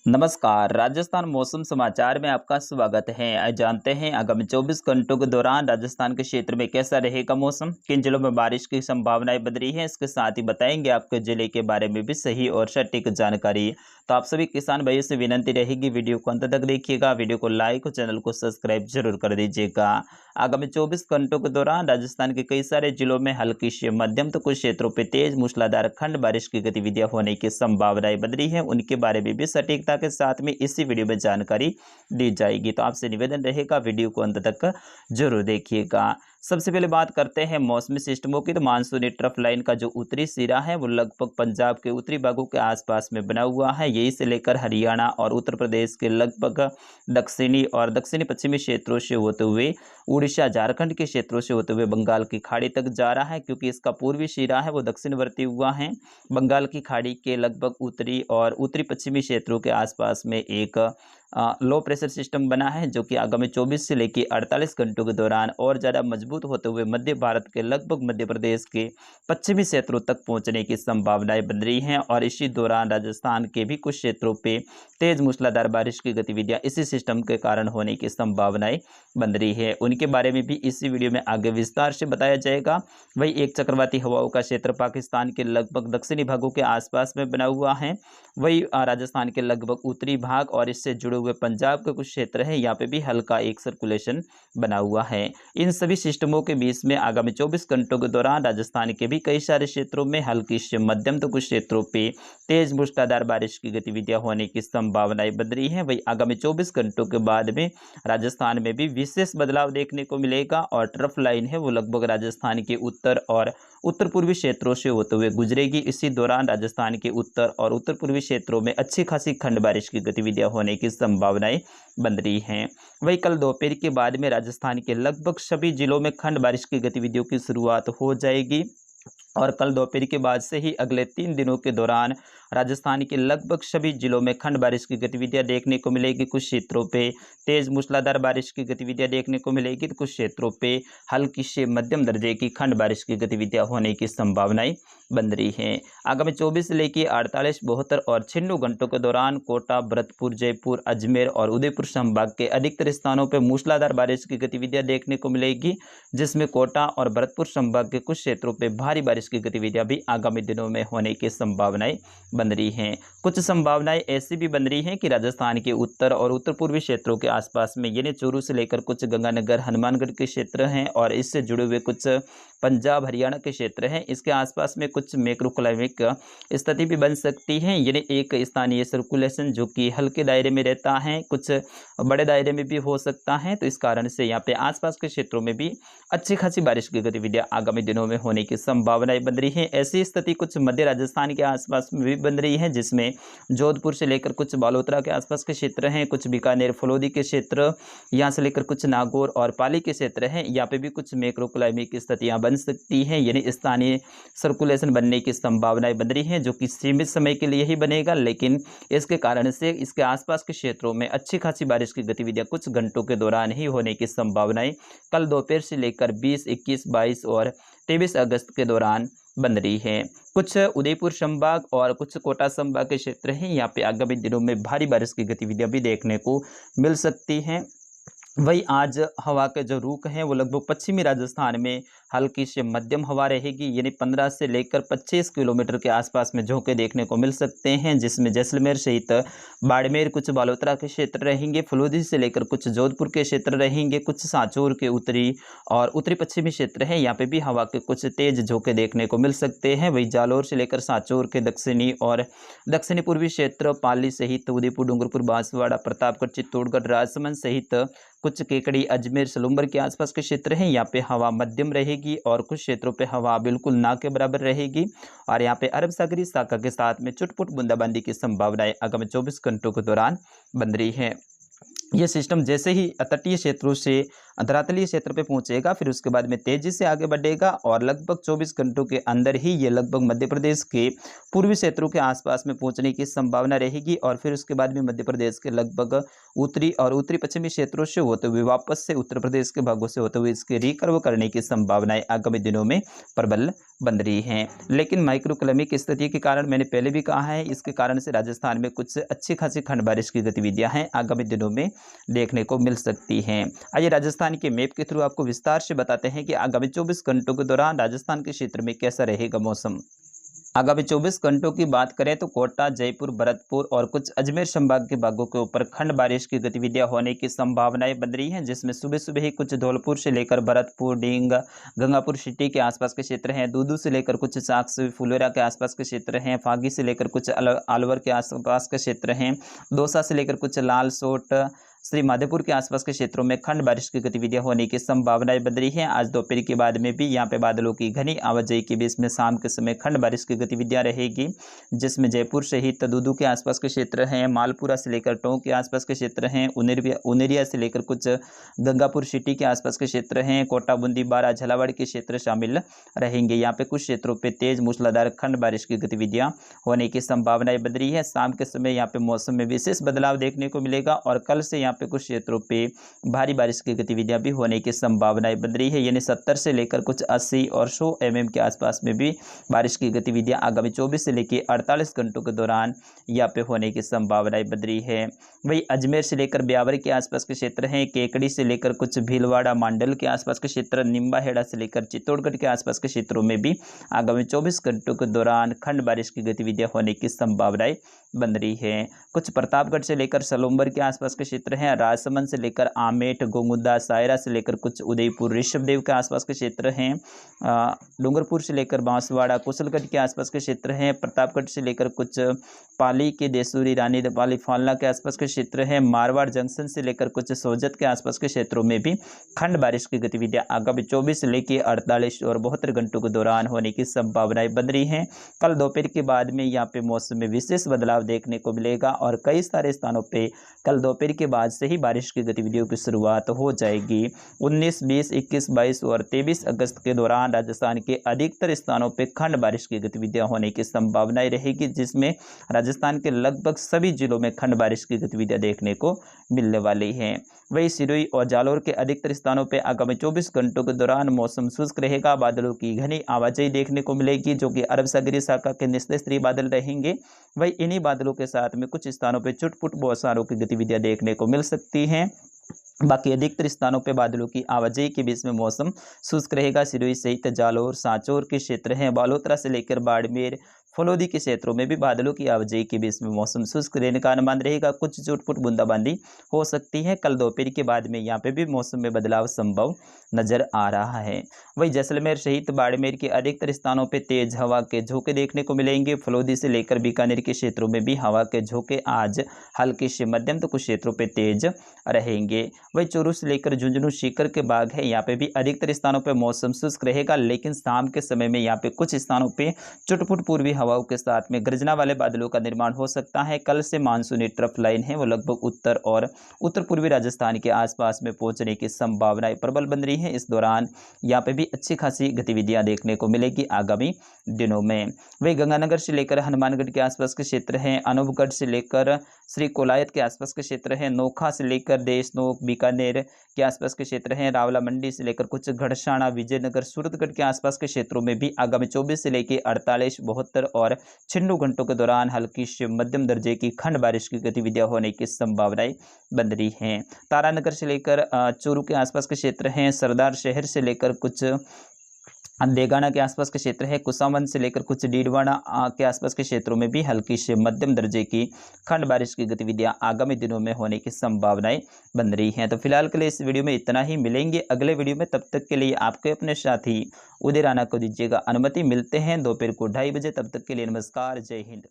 नमस्कार, राजस्थान मौसम समाचार में आपका स्वागत है। आज जानते हैं आगामी 24 घंटों के दौरान राजस्थान के क्षेत्र में कैसा रहेगा मौसम, किन जिलों में बारिश की संभावनाएं बन रही हैं। इसके साथ ही बताएंगे आपके जिले के बारे में भी सही और सटीक जानकारी। तो आप सभी किसान भाइयों से विनती रहेगी, वीडियो को अंत तक देखिएगा, वीडियो को लाइक और चैनल को सब्सक्राइब जरूर कर दीजिएगा। आगामी 24 घंटों के दौरान राजस्थान के कई सारे जिलों में हल्की से मध्यम तो कुछ क्षेत्रों पर तेज मूसलाधार खंड बारिश की गतिविधियां होने की संभावनाएं बन रही है। उनके बारे में भी सटीकता के साथ में इसी वीडियो में जानकारी दी जाएगी। तो आपसे निवेदन रहेगा, वीडियो को अंत तक जरूर देखिएगा। सबसे पहले बात करते हैं मौसमी सिस्टमों की। तो मानसूनी ट्रफ लाइन का जो उत्तरी सिरा है वो लगभग पंजाब के उत्तरी भागों के आसपास में बना हुआ है। यही से लेकर हरियाणा और उत्तर प्रदेश के लगभग दक्षिणी और दक्षिणी पश्चिमी क्षेत्रों से होते हुए उड़ीसा झारखंड के क्षेत्रों से होते हुए बंगाल की खाड़ी तक जा रहा है। क्योंकि इसका पूर्वी सिरा है वो दक्षिणवर्ती हुआ है। बंगाल की खाड़ी के लगभग उत्तरी और उत्तरी पश्चिमी क्षेत्रों के आसपास में एक लो प्रेशर सिस्टम बना है, जो कि आगामी 24 से लेकर 48 घंटों के दौरान और ज़्यादा मजबूत होते हुए मध्य भारत के लगभग मध्य प्रदेश के पश्चिमी क्षेत्रों तक पहुंचने की संभावनाएं बन रही हैं। और इसी दौरान राजस्थान के भी कुछ क्षेत्रों पे तेज मूसलाधार बारिश की गतिविधियां इसी सिस्टम के कारण होने की संभावनाएं बन रही है। उनके बारे में भी इसी वीडियो में आगे विस्तार से बताया जाएगा। वही एक चक्रवाती हवाओं का क्षेत्र पाकिस्तान के लगभग दक्षिणी भागों के आसपास में बना हुआ है। वही राजस्थान के लगभग उत्तरी भाग और इससे जुड़े हुए पंजाब के कुछ क्षेत्र हैं, यहाँ पे भी हल्का एक सर्कुलेशन बना हुआ है। इन सभी सिस्टमों के बीच में आगामी 24 घंटों के दौरान राजस्थान के भी कई सारे क्षेत्रों में हल्की से मध्यम तो कुछ क्षेत्रों पे तेज मूसलाधार बारिश की गतिविधियां होने की संभावनाएं बन रही हैं। वही आगामी 24 घंटों के बाद में राजस्थान में भी विशेष बदलाव देखने को मिलेगा और ट्रफ लाइन है वो लगभग राजस्थान के उत्तर और उत्तर पूर्वी क्षेत्रों से होते हुए गुजरेगी। इसी दौरान राजस्थान के उत्तर और उत्तर पूर्वी क्षेत्रों में अच्छी खासी खंड बारिश की गतिविधियां होने की संभावनाएं बन रही हैं। वही कल दोपहर के बाद में राजस्थान के लगभग सभी जिलों में खंड बारिश की गतिविधियों की शुरुआत हो जाएगी। और कल दोपहर के बाद से ही अगले 3 दिनों के दौरान राजस्थान के लगभग सभी जिलों में खंड बारिश की गतिविधियां देखने को मिलेगी। कुछ क्षेत्रों पे तेज मूसलाधार बारिश की गतिविधियां देखने को मिलेगी, तो कुछ क्षेत्रों पे हल्की से मध्यम दर्जे की खंड बारिश की गतिविधियां होने की संभावनाएं बन रही हैं। आगामी 24 से लेकर 48, 72 और 96 घंटों के दौरान कोटा, भरतपुर, जयपुर, अजमेर और उदयपुर संभाग के अधिकतर स्थानों पर मूसलाधार बारिश की गतिविधियां देखने को मिलेगी, जिसमें कोटा और भरतपुर संभाग के कुछ क्षेत्रों पर भारी बारिश की गतिविधियां भी आगामी दिनों में होने की संभावनाएं बन रही हैं। कुछ संभावनाएं ऐसी भी बन रही हैं कि राजस्थान के उत्तर और उत्तर पूर्वी क्षेत्रों के आसपास में यानी चूरू से लेकर कुछ गंगानगर, हनुमानगढ़ के क्षेत्र हैं और इससे जुड़े हुए कुछ पंजाब, हरियाणा के क्षेत्र हैं, इसके आसपास में कुछ मैक्रोक्लाइमेटिक स्थिति भी बन सकती है। यानी एक स्थानीय सर्कुलेशन जो कि हल्के दायरे में रहता है, कुछ बड़े दायरे में भी हो सकता है। तो इस कारण से यहाँ पे आसपास के क्षेत्रों में भी अच्छी खासी बारिश की गतिविधियां आगामी दिनों में होने की संभावनाएं बन रही है। ऐसी स्थिति कुछ मध्य राजस्थान के आसपास में भी बन रही है, जिसमें जोधपुर से लेकर कुछ बालोतरा के आसपास के क्षेत्र हैं, कुछ बीकानेर, फलोदी के क्षेत्र, यहाँ से लेकर कुछ नागौर और पाली के क्षेत्र हैं। यहाँ पे भी कुछ मैक्रोक्लाइमेटिक स्थितियां बन सकती हैं, यानी स्थानीय सर्कुलेशन बनने की संभावनाएं बन रही हैं, जो कि सीमित समय के लिए ही बनेगा, लेकिन इसके कारण से इसके आसपास के क्षेत्रों में अच्छी खासी बारिश की गतिविधियां कुछ घंटों के दौरान ही होने की संभावनाएं कल दोपहर से लेकर 20, 21, 22 और 23 अगस्त के दौरान बन रही है। कुछ उदयपुर संभाग और कुछ कोटा संभाग के क्षेत्र हैं, यहाँ पे आगामी दिनों में भारी बारिश की गतिविधियां भी देखने को मिल सकती हैं। वही आज हवा के जो रुख हैं वो लगभग पश्चिमी राजस्थान में हल्की से मध्यम हवा रहेगी, यानी 15 से लेकर 25 किलोमीटर के आसपास में झोंके देखने को मिल सकते हैं, जिसमें जैसलमेर सहित बाड़मेर, कुछ बालोतरा के क्षेत्र रहेंगे, फलोदी से लेकर कुछ जोधपुर के क्षेत्र रहेंगे, कुछ सांचौर के उत्तरी और उत्तरी पश्चिमी क्षेत्र है, यहाँ पे भी हवा के कुछ तेज झोंके देखने को मिल सकते हैं। वही जालौर से लेकर सांचौर के दक्षिणी और दक्षिणी पूर्वी क्षेत्र, पाली सहित उदयपुर, डूंगरपुर, बांसवाड़ा, प्रतापगढ़, चित्तौड़गढ़, राजसमंद सहित कुछ केकड़ी, अजमेर, सलूम्बर के आसपास के क्षेत्र हैं, यहाँ पे हवा मध्यम रहेगी और कुछ क्षेत्रों पे हवा बिल्कुल ना के बराबर रहेगी। और यहाँ पे अरब सागरी शाखा के साथ में चुटपुट बूंदाबांदी की संभावनाएं आगामी 24 घंटों के दौरान बन रही है। ये सिस्टम जैसे ही तटीय क्षेत्रों से धरातलीय क्षेत्र पे पहुंचेगा, फिर उसके बाद में तेजी से आगे बढ़ेगा और लगभग 24 घंटों के अंदर ही ये लगभग मध्य प्रदेश के पूर्वी क्षेत्रों के आसपास में पहुंचने की संभावना रहेगी और फिर उसके बाद में मध्य प्रदेश के लगभग उत्तरी और उत्तरी पश्चिमी क्षेत्रों से होते हुए वापस से उत्तर प्रदेश के भागों से होते हुए इसके रिकर्व करने की संभावनाएं आगामी दिनों में प्रबल बन रही हैं। लेकिन माइक्रोक्लाइमेट की स्थिति के कारण मैंने पहले भी कहा है, इसके कारण से राजस्थान में कुछ अच्छी खासी खंड बारिश की गतिविधियां हैं आगामी दिनों में देखने को मिल सकती हैं। आइए राजस्थान के मैप के थ्रू आपको विस्तार से बताते हैं कि आगामी 24 घंटों के दौरान राजस्थान के क्षेत्र में कैसा रहेगा मौसम। आगामी 24 घंटों की बात करें तो कोटा, जयपुर, भरतपुर और कुछ अजमेर संभाग के भागों के ऊपर खंड बारिश की गतिविधियां होने की संभावनाएं बन रही हैं, जिसमें सुबह सुबह ही कुछ धौलपुर से लेकर भरतपुर, डींग, गंगापुर सिटी के आसपास के क्षेत्र हैं, दूदू से लेकर कुछ चाकसू, फुलेरा के आसपास के क्षेत्र हैं, फागी से लेकर कुछ अलवर के आसपास के क्षेत्र हैं, दौसा से लेकर कुछ लालसोट, श्री माधोपुर के आसपास के क्षेत्रों में खंड बारिश की गतिविधियां होने की संभावनाएं बन रही हैं। आज दोपहर के बाद में भी यहां पे बादलों की घनी आवाजाही के बीच में शाम के समय खंड बारिश की गतिविधियां रहेगी, जिसमें जयपुर सहित दूदू के आसपास के क्षेत्र हैं, मालपुरा से लेकर टोंक के आसपास के क्षेत्र हैं, उनेरिया से लेकर कुछ गंगापुर सिटी के आसपास के क्षेत्र हैं, कोटा, बूंदी, बारा, झालावाड़ के क्षेत्र शामिल रहेंगे। यहाँ पे कुछ क्षेत्रों पर तेज मूसलाधार खंड बारिश की गतिविधियां होने की संभावनाएं बन रही है। शाम के समय यहाँ पे मौसम में विशेष बदलाव देखने को मिलेगा और कल से यहाँ पे कुछ क्षेत्रों पे भारी बारिश की गतिविधियां भी होने की संभावनाएं बन रही है, यानी 70 से लेकर कुछ 80 और 100 mm के आसपास में भी बारिश की गतिविधियां आगामी 24 से लेकर 48 घंटों के दौरान यहाँ पे होने की संभावनाएं बन रही है। वही अजमेर से लेकर ब्यावर के आसपास के क्षेत्र हैं, केकड़ी से लेकर कुछ भीलवाड़ा, मांडल के आसपास के क्षेत्र, निम्बाहेड़ा से लेकर चित्तौड़गढ़ के आसपास के क्षेत्रों में भी आगामी 24 घंटों के दौरान खंड बारिश की गतिविधियां होने की संभावनाएं बन रही है। कुछ प्रतापगढ़ से लेकर सलोम्बर के आसपास के क्षेत्र हैं, राजसमंद से लेकर आमेट, गोमुद्दा, सायरा से लेकर कुछ उदयपुर, ऋषभदेव के आसपास के क्षेत्र हैं, डूंगरपुर से लेकर बांसवाड़ा, कुशलगढ़ के आसपास के क्षेत्र हैं, प्रतापगढ़ से लेकर कुछ पाली के देसूरी, रानी पाली, फालना के आसपास के क्षेत्र हैं, मारवाड़ जंक्शन से लेकर कुछ सोजत के आसपास के क्षेत्रों में भी खंड बारिश की गतिविधियां आगामी 24 से लेकर 48 और 72 घंटों के दौरान होने की संभावनाएं बन रही हैं। कल दोपहर के बाद में यहाँ पे मौसम में विशेष बदलाव देखने को मिलेगा और कई सारे स्थानों पे कल दोपहर के बाद से ही बारिश की गतिविधियों की शुरुआत हो जाएगी। 19, 20, 21, 22 और 23 अगस्त के दौरान राजस्थान के अधिकतर स्थानों पे खंड बारिश की गतिविधियां होने की संभावनाएं रहेगी, जिसमें राजस्थान के लगभग सभी जिलों में खंड बारिश की गतिविधियां देखने को मिलने वाली हैं। वही सिरोही और जालौर के अधिकतर स्थानों पर आगामी 24 घंटों के दौरान मौसम शुष्क रहेगा, बादलों की घनी आवाजाही देखने को मिलेगी, जो कि अरब सागरीय शाखा के निचले स्तरीय बादल रहेंगे। वही इन्हीं बादलों के साथ में कुछ स्थानों पर छुटपुट बौछारों की गतिविधियां देखने को मिल सकती हैं। बाकी अधिकतर स्थानों पे बादलों की आवाजाही के बीच में मौसम शुष्क रहेगा। सिरोही सहित जालौर, सांचौर के क्षेत्र हैं, बालोतरा से लेकर बाड़मेर, फलोदी के क्षेत्रों में भी बादलों की आवाजाही के बीच में मौसम शुष्क रहने का अनुमान रहेगा। कुछ छुटपुट बूंदाबांदी हो सकती है। कल दोपहर के बाद में यहाँ पे भी मौसम में बदलाव संभव नजर आ रहा है। वही जैसलमेर सहित बाड़मेर के अधिकतर स्थानों पे तेज हवा के झोंके देखने को मिलेंगे। फलोदी से लेकर बीकानेर के क्षेत्रों में भी हवा के झोंके आज हल्के से मध्यम तो कुछ क्षेत्रों पे तेज रहेंगे। वही चूरू से लेकर झुंझुनू सीकर के बाग है, यहाँ पे भी अधिकतर स्थानों पे मौसम शुष्क रहेगा, लेकिन शाम के समय में यहाँ पे कुछ स्थानों पे चुटपुट पूर्वी हवाओं के साथ में गर्जना वाले बादलों का निर्माण हो सकता है। कल से मानसूनी ट्रफ लाइन है वो लगभग उत्तर और उत्तर पूर्वी राजस्थान के आसपास में पहुंचने की संभावनाएं प्रबल बन रही है। इस दौरान यहाँ पे भी अच्छी खासी गतिविधियां देखने को मिलेगी आगामी दिनों में। वही गंगानगर से लेकर हनुमानगढ़ के आसपास के क्षेत्र हैं, अनूपगढ़ से लेकर श्री कोलायत के आसपास के क्षेत्र हैं, नोखा से लेकर देशनोक, बीकानेर के आसपास के क्षेत्र हैं, रावला मंडी से लेकर कुछ घड़साना, विजयनगर, सूरतगढ़ के आसपास के क्षेत्रों में भी आगामी 24 से लेकर 48, 72 और 96 घंटों के दौरान हल्की से मध्यम दर्जे की खंड बारिश की गतिविधियां होने की संभावनाएं बन रही हैं। तारानगर से लेकर चूरू के आसपास के क्षेत्र हैं, सरदार शहर से लेकर कुछ देगाना के आसपास के क्षेत्र है, कुसावन से लेकर कुछ डीडवाना के आसपास के क्षेत्रों में भी हल्की से मध्यम दर्जे की खंड बारिश की गतिविधियां आगामी दिनों में होने की संभावनाएं बन रही हैं। तो फिलहाल के लिए इस वीडियो में इतना ही, मिलेंगे अगले वीडियो में। तब तक के लिए आपके अपने साथी उदय राणा को दीजिएगा अनुमति। मिलते हैं दोपहर को 2:30 बजे, तब तक के लिए नमस्कार, जय हिंद।